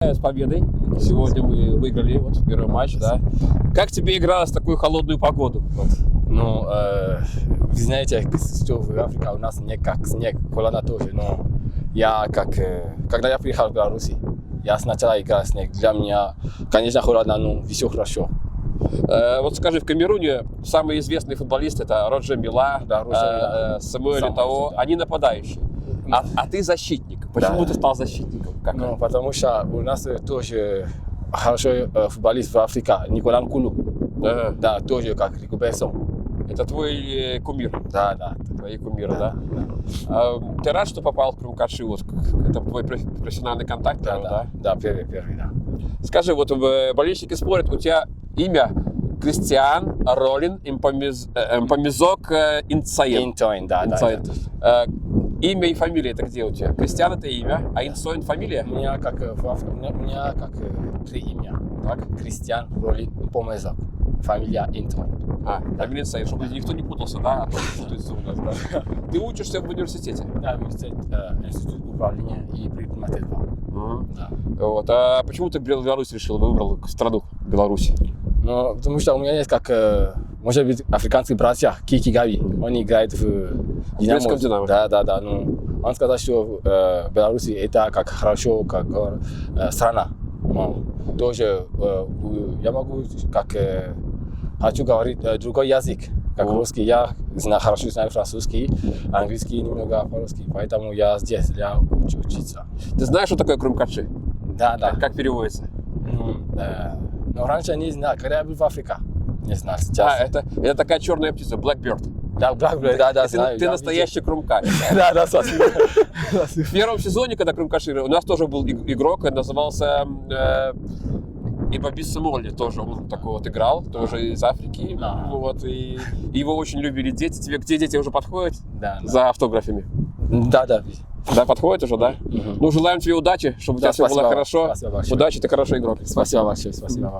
С победой. Сегодня мы выиграли вот первый матч, да. Как тебе игралось в такую холодную погоду? Вот. Ну, вы знаете, что в Африке у нас не как снег, холодно тоже, но когда я приехал в Беларусь, я сначала играл в снег. Для меня, конечно, холодно, но все хорошо. Вот скажи, в Камеруне самые известные футболисты это Роджер Мила, Самуэль Этоо, они нападающие. А ты защитник. Почему ты стал защитником? Ну, потому что у нас тоже хороший футболист в Африке, Никола Нкулу. Да, тоже как Рикуберсон. Это твой кумир? Да. Твои кумиры, да? Ты рад, что попал в Крумкаши? Вот, это твой профессиональный контакт? Да, первый, да. Скажи, вот болельщики спорят, у тебя имя Кристиан Ролин Мпомизок Инцаен. Интоин, да. Имя и фамилия это где у тебя? Кристиан это имя, а Инцоин фамилия? У меня как три имя. Так? Кристиан Ролин Мпомизок. Фамилия Интоин. Фамилия Инцоин, чтобы никто не путался, да? Путается у нас, да. Ты учишься в университете? Да, в университете, институт управления и предпринимательства. Да. Вот. А почему ты Беларусь выбрал страну Беларусь? Ну, потому что у меня есть может быть, африканские братья Кики Гави. Он играет в Динамо. Да. Ну, он сказал, что Беларусь это как хорошо, как страна. Ну, тоже я могу хочу говорить другой язык, как русский. Я хорошо знаю французский, английский немного по-русски, поэтому я здесь для учиться. Ты знаешь, что такое Крумкаши? Да. Как переводится? Но раньше не знал, когда я был в Африке. Не знал, сейчас. Это такая черная птица, Blackbird. Да, Blackbird, да, знаю. Ты настоящий Крумкаш. Да, спасибо. В первом сезоне, когда Крумкаши, у нас тоже был игрок, назывался Ибабис Молли, тоже он такой вот играл, тоже из Африки. Вот, и его очень любили дети. Тебе где дети уже подходят? Да. За автографами? Да. Да, подходит уже, да? Ну, желаем тебе удачи, чтобы у тебя все было хорошо. Спасибо большое. Удачи, ты хороший игрок. Спасибо большое, спасибо.